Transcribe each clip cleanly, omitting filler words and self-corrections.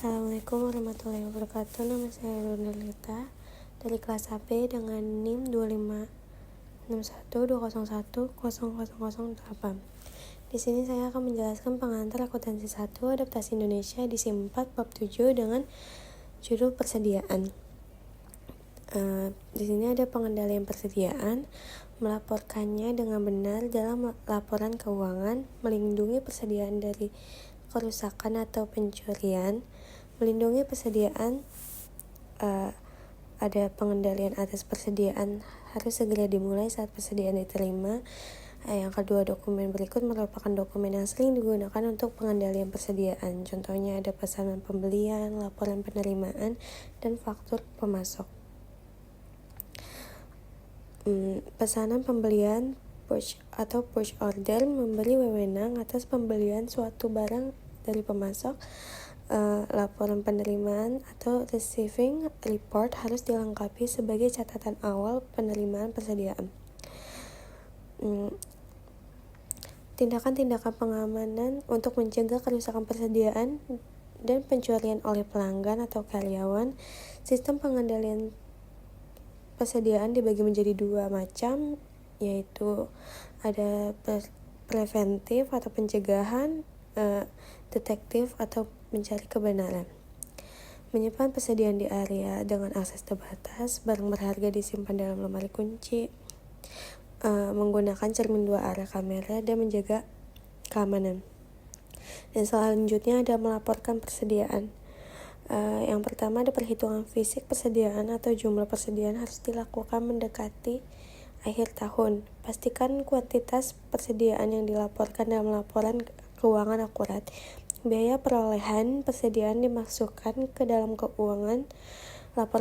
Assalamualaikum warahmatullahi wabarakatuh. Nama saya Nurlita dari kelas HP dengan NIM 25612010008. Di sini saya akan menjelaskan pengantar akuntansi 1 adaptasi Indonesia edisi 4 bab 7 dengan judul persediaan. Di sini ada pengendalian persediaan, melaporkannya dengan benar dalam laporan keuangan, melindungi persediaan dari kerusakan atau pencurian, melindungi persediaan, ada pengendalian atas persediaan harus segera dimulai saat persediaan diterima. Yang kedua, dokumen berikut merupakan dokumen yang sering digunakan untuk pengendalian persediaan. Contohnya ada pesanan pembelian, laporan penerimaan, dan faktur pemasok. Pesanan pembelian purchase order memberi wewenang atas pembelian suatu barang dari pemasok. Laporan penerimaan atau receiving report harus dilengkapi sebagai catatan awal penerimaan persediaan. Tindakan-tindakan pengamanan untuk mencegah kerusakan persediaan dan pencurian oleh pelanggan atau karyawan. Sistem pengendalian persediaan dibagi menjadi dua macam, yaitu ada preventif atau pencegahan, detektif atau mencari kebenaran. Menyimpan persediaan di area dengan akses terbatas, barang berharga disimpan dalam lemari kunci, menggunakan cermin dua arah kamera dan menjaga keamanan. Dan selanjutnya ada melaporkan persediaan. Yang pertama ada perhitungan fisik persediaan atau jumlah persediaan harus dilakukan mendekati akhir tahun. Pastikan kuantitas persediaan yang dilaporkan dalam laporan keuangan akurat. Biaya perolehan persediaan dimasukkan ke dalam laporan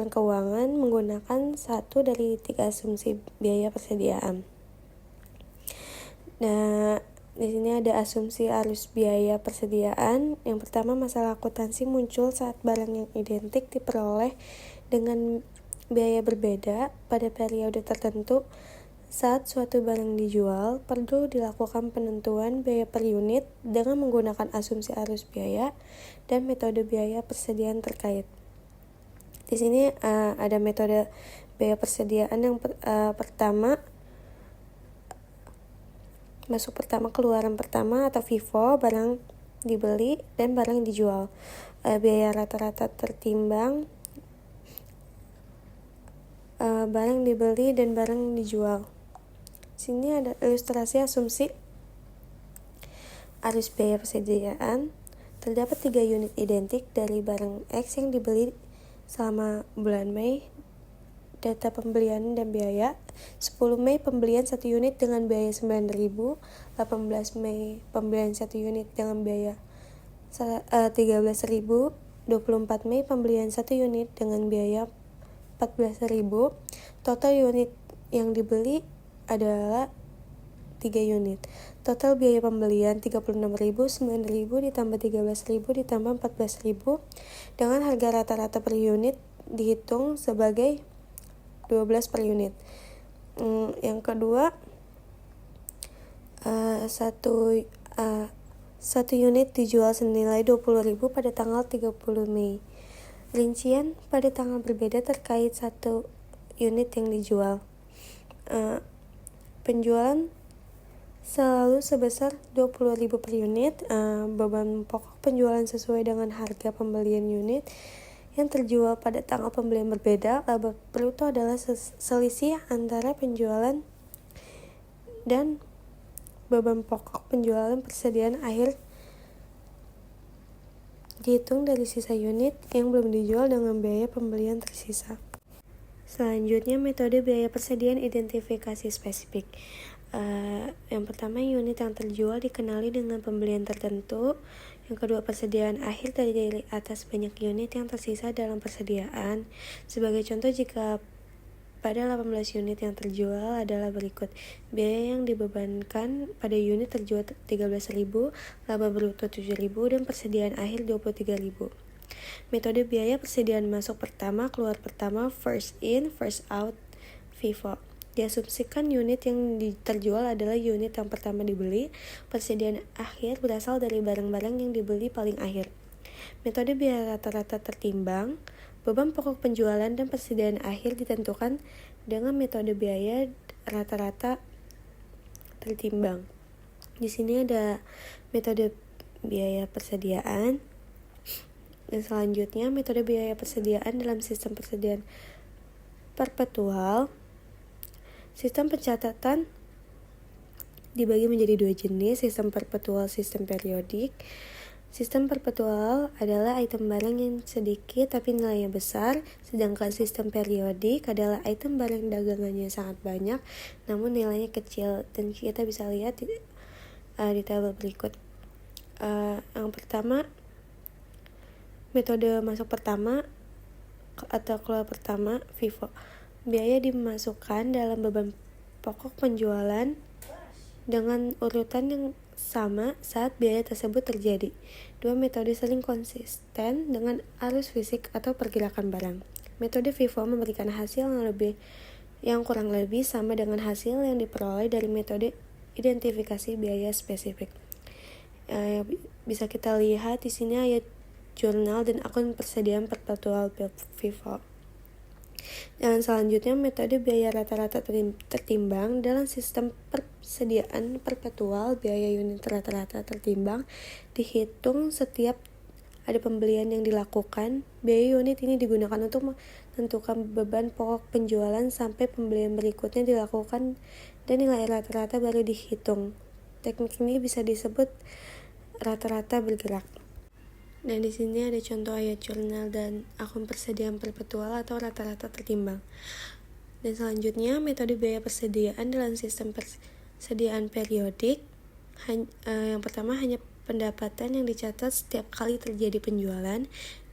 keuangan menggunakan 1 dari 3 asumsi biaya persediaan. Nah, di sini ada asumsi arus biaya persediaan. Yang pertama, masalah akuntansi muncul saat barang yang identik diperoleh dengan biaya berbeda pada periode tertentu. Saat suatu barang dijual, perlu dilakukan penentuan biaya per unit dengan menggunakan asumsi arus biaya dan metode biaya persediaan terkait. Di sini ada metode biaya persediaan yang pertama, masuk pertama, keluaran pertama atau FIFO, barang dibeli dan barang dijual. Biaya rata-rata tertimbang barang dibeli dan barang dijual. Sini ada ilustrasi asumsi arus biaya persediaan. Terdapat 3 unit identik dari barang X yang dibeli selama bulan Mei. Data pembelian dan biaya. 10 Mei pembelian 1 unit dengan biaya 9.000, 18 Mei pembelian 1 unit dengan biaya 13.000, 24 Mei pembelian 1 unit dengan biaya 14.000. Total unit yang dibeli adalah 3 unit. Total biaya pembelian 36.000, 9.000 ditambah 13.000 ditambah 14.000 dengan harga rata-rata per unit dihitung sebagai 12 per unit. Yang kedua, satu unit dijual senilai 20.000 pada tanggal 30 Mei. Rincian pada tanggal berbeda terkait satu unit yang dijual. Penjualan selalu sebesar 20.000 per unit. Beban pokok penjualan sesuai dengan harga pembelian unit yang terjual pada tanggal pembelian berbeda. Laba bruto adalah selisih antara penjualan dan beban pokok penjualan persediaan akhir dihitung dari sisa unit yang belum dijual dengan biaya pembelian tersisa. Selanjutnya, metode biaya persediaan identifikasi spesifik. Yang pertama, unit yang terjual dikenali dengan pembelian tertentu. Yang kedua, persediaan akhir terdiri atas banyak unit yang tersisa dalam persediaan. Sebagai contoh, jika pada 18 unit yang terjual adalah berikut. Biaya yang dibebankan pada unit terjual 13.000, laba bruto 7.000, dan persediaan akhir 23.000. Metode biaya persediaan masuk pertama, keluar pertama, first in, first out, FIFO. Diasumsikan unit yang terjual adalah unit yang pertama dibeli. Persediaan akhir berasal dari barang-barang yang dibeli paling akhir. Metode biaya rata-rata tertimbang, beban pokok penjualan dan persediaan akhir ditentukan dengan metode biaya rata-rata tertimbang. Di sini ada metode biaya persediaan. Dan selanjutnya metode biaya persediaan dalam sistem persediaan perpetual. Sistem pencatatan dibagi menjadi dua jenis, sistem perpetual, sistem periodik. Sistem perpetual adalah item barang yang sedikit tapi nilainya besar, sedangkan sistem periodik adalah item barang dagangannya sangat banyak namun nilainya kecil. Dan kita bisa lihat di tabel berikut. Yang pertama, metode masuk pertama atau keluar pertama, FIFO. Biaya dimasukkan dalam beban pokok penjualan dengan urutan yang sama saat biaya tersebut terjadi. Dua metode saling konsisten dengan arus fisik atau pergerakan barang. Metode FIFO memberikan hasil yang kurang lebih sama dengan hasil yang diperoleh dari metode identifikasi biaya spesifik. Bisa kita lihat di sini ayat jurnal dan akun persediaan perpetual FIFO. Dan selanjutnya metode biaya rata-rata tertimbang dalam sistem persediaan perpetual. Biaya unit rata-rata tertimbang dihitung setiap ada pembelian yang dilakukan. Biaya unit ini digunakan untuk menentukan beban pokok penjualan sampai pembelian berikutnya dilakukan dan nilai rata-rata baru dihitung. Teknik ini bisa disebut rata-rata bergerak. Dan di sini ada contoh ayat jurnal dan akun persediaan perpetual atau rata-rata tertimbang. Dan selanjutnya metode biaya persediaan dalam sistem persediaan periodik. Yang pertama, hanya pendapatan yang dicatat setiap kali terjadi penjualan.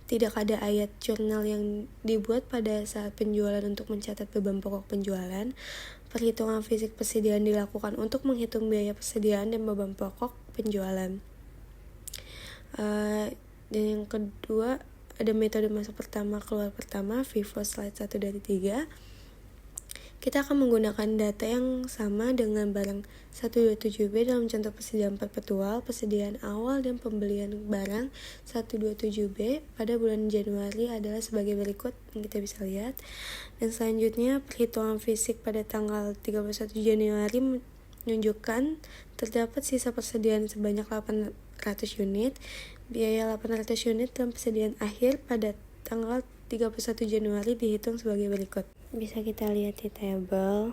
Tidak ada ayat jurnal yang dibuat pada saat penjualan untuk mencatat beban pokok penjualan. Perhitungan fisik persediaan dilakukan untuk menghitung biaya persediaan dan beban pokok penjualan. Dan yang kedua, ada metode masuk pertama, keluar pertama, FIFO slide 1 dari 3. Kita akan menggunakan data yang sama dengan barang 127B dalam contoh persediaan perpetual, persediaan awal dan pembelian barang 127B pada bulan Januari adalah sebagai berikut yang kita bisa lihat. Dan selanjutnya, perhitungan fisik pada tanggal 31 Januari menunjukkan terdapat sisa persediaan sebanyak 800 unit. Biaya 800 unit dalam persediaan akhir pada tanggal 31 Januari dihitung sebagai berikut. Bisa kita lihat di tabel.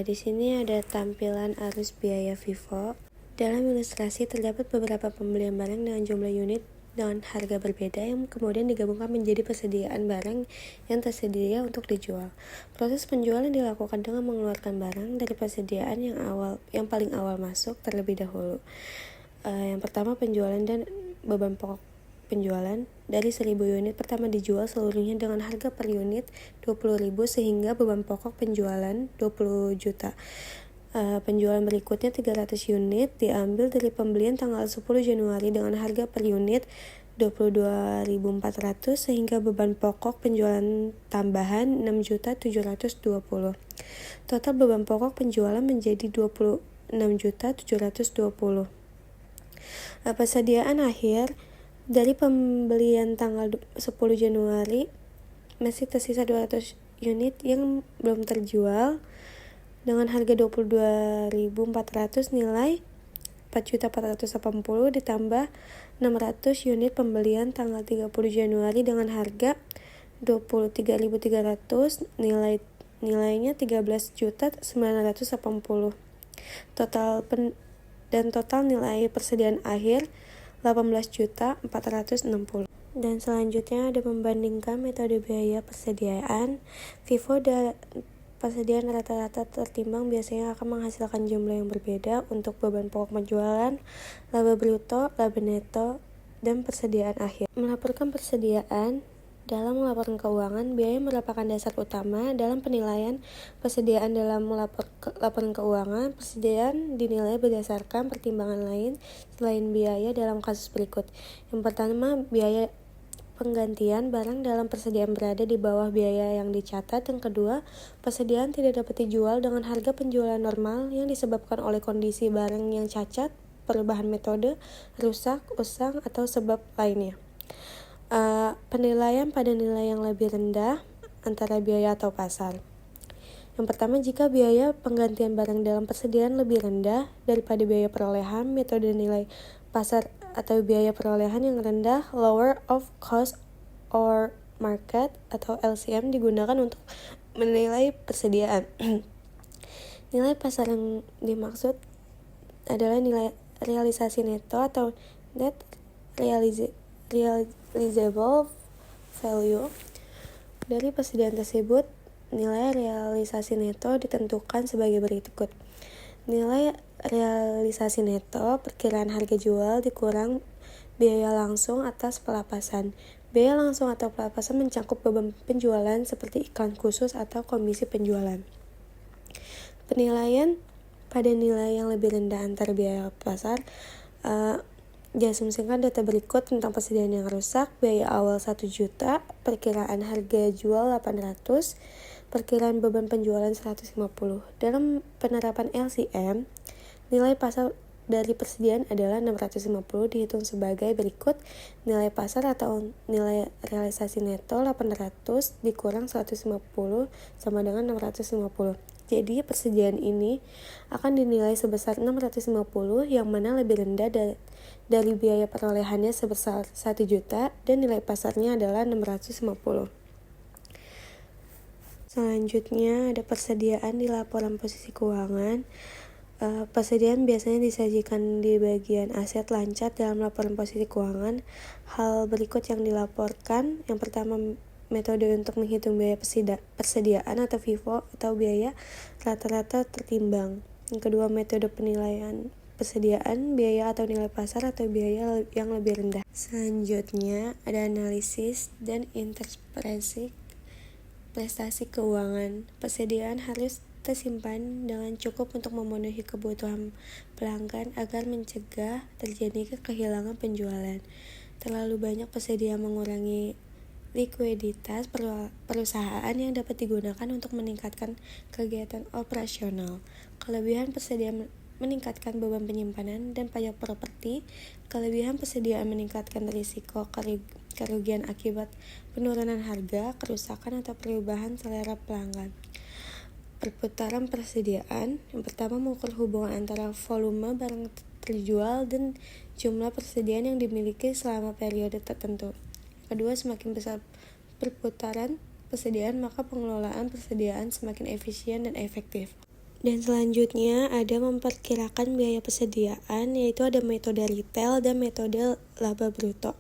Di sini ada tampilan arus biaya FIFO. Dalam ilustrasi terdapat beberapa pembelian barang dengan jumlah unit dengan harga berbeda yang kemudian digabungkan menjadi persediaan barang yang tersedia untuk dijual. Proses penjualan dilakukan dengan mengeluarkan barang dari persediaan yang paling awal masuk terlebih dahulu. Yang pertama, penjualan dan beban pokok penjualan. Dari 1000 unit pertama dijual seluruhnya dengan harga per unit 20.000 sehingga beban pokok penjualan 20 juta. Penjualan berikutnya 300 unit diambil dari pembelian tanggal 10 Januari dengan harga per unit 22.400 sehingga beban pokok penjualan tambahan 6.720. Total beban pokok penjualan menjadi 26.720. Persediaan akhir dari pembelian tanggal 10 Januari masih tersisa 200 unit yang belum terjual dengan harga 22.400, nilai 4.480 ditambah 600 unit pembelian tanggal 30 Januari dengan harga 23.300, nilainya 13.980. Total nilai persediaan akhir 18.460. Dan selanjutnya ada membandingkan metode biaya persediaan. FIFO dan persediaan rata-rata tertimbang biasanya akan menghasilkan jumlah yang berbeda untuk beban pokok penjualan, laba bruto, laba neto, dan persediaan akhir. Melaporkan persediaan. Dalam laporan keuangan, biaya merupakan dasar utama dalam penilaian persediaan. Dalam laporan keuangan, persediaan dinilai berdasarkan pertimbangan lain selain biaya dalam kasus berikut. Yang pertama, biaya penggantian barang dalam persediaan berada di bawah biaya yang dicatat. Yang kedua, persediaan tidak dapat dijual dengan harga penjualan normal yang disebabkan oleh kondisi barang yang cacat. perubahan metode, rusak, usang, atau sebab lainnya. Penilaian pada nilai yang lebih rendah antara biaya atau pasar. Yang pertama, jika biaya penggantian barang dalam persediaan lebih rendah daripada biaya perolehan, metode nilai pasar atau biaya perolehan yang rendah, lower of cost or market atau LCM, digunakan untuk menilai persediaan. Nilai pasar yang dimaksud adalah nilai realisasi neto atau net realizable value dari persediaan tersebut. Nilai realisasi neto ditentukan sebagai berikut. Nilai realisasi neto perkiraan harga jual dikurang biaya langsung atas pelapasan. Biaya langsung atau pelapasan mencakup beban penjualan seperti iklan khusus atau komisi penjualan. Penilaian pada nilai yang lebih rendah antara biaya pasar diasumsikan data berikut tentang persediaan yang rusak. Biaya awal 1 juta, perkiraan harga jual 800, perkiraan beban penjualan 150. Dalam penerapan LCM, nilai pasar dari persediaan adalah 650, dihitung sebagai berikut. Nilai pasar atau nilai realisasi neto 800 dikurang 150 sama dengan 650. Jadi persediaan ini akan dinilai sebesar 650, yang mana lebih rendah dari biaya perolehannya sebesar 1 juta dan nilai pasarnya adalah 650. Selanjutnya ada persediaan di laporan posisi keuangan. Persediaan biasanya disajikan di bagian aset lancar dalam laporan posisi keuangan. Hal berikut yang dilaporkan. Yang pertama, metode untuk menghitung biaya persediaan atau FIFO atau biaya rata-rata tertimbang. Yang kedua, metode penilaian persediaan, biaya atau nilai pasar atau biaya yang lebih rendah. Selanjutnya ada analisis dan interpretasi prestasi keuangan. Persediaan harus tersimpan dengan cukup untuk memenuhi kebutuhan pelanggan agar mencegah terjadinya kehilangan penjualan. Terlalu banyak persediaan mengurangi likuiditas perusahaan yang dapat digunakan untuk meningkatkan kegiatan operasional. Kelebihan persediaan meningkatkan beban penyimpanan dan pajak properti. Kelebihan persediaan meningkatkan risiko kerugian akibat penurunan harga, kerusakan, atau perubahan selera pelanggan. Perputaran persediaan. Yang pertama, mengukur hubungan antara volume barang terjual dan jumlah persediaan yang dimiliki selama periode tertentu. Kedua, semakin besar perputaran persediaan, maka pengelolaan persediaan semakin efisien dan efektif. Dan selanjutnya ada memperkirakan biaya persediaan, yaitu ada metode retail dan metode laba bruto.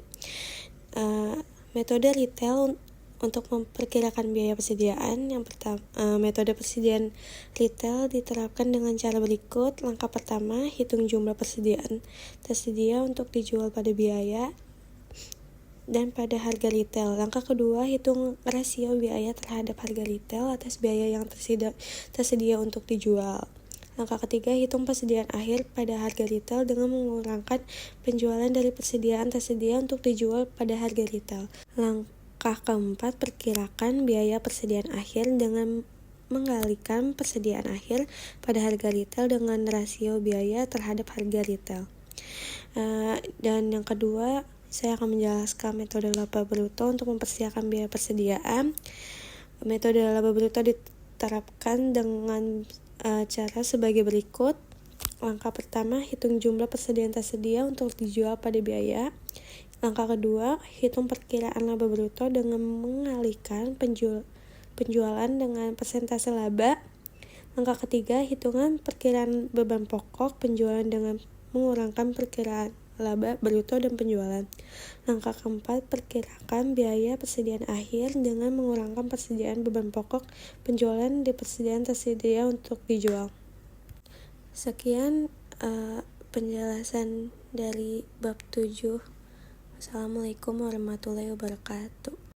Metode retail untuk memperkirakan biaya persediaan. Yang pertama, metode persediaan retail diterapkan dengan cara berikut. Langkah pertama, hitung jumlah persediaan tersedia untuk dijual pada biaya dan pada harga retail. Langkah kedua, hitung rasio biaya terhadap harga retail atas biaya yang tersedia untuk dijual. Langkah ketiga, hitung persediaan akhir pada harga retail dengan mengurangkan penjualan dari persediaan tersedia untuk dijual pada harga retail. Langkah keempat, perkirakan biaya persediaan akhir dengan menggalikan persediaan akhir pada harga retail dengan rasio biaya terhadap harga retail. Dan yang kedua, saya akan menjelaskan metode laba bruto untuk mempersiapkan biaya persediaan. Metode laba bruto diterapkan dengan cara sebagai berikut. Langkah pertama, hitung jumlah persediaan tersedia untuk dijual pada biaya. Langkah kedua, hitung perkiraan laba bruto dengan mengalihkan penjualan dengan persentase laba. Langkah ketiga, hitungan perkiraan beban pokok penjualan dengan mengurangkan perkiraan laba bruto dan penjualan. Langkah keempat, perkirakan biaya persediaan akhir dengan mengurangkan persediaan beban pokok penjualan di persediaan tersedia untuk dijual. Sekian penjelasan dari bab 7. Assalamualaikum warahmatullahi wabarakatuh.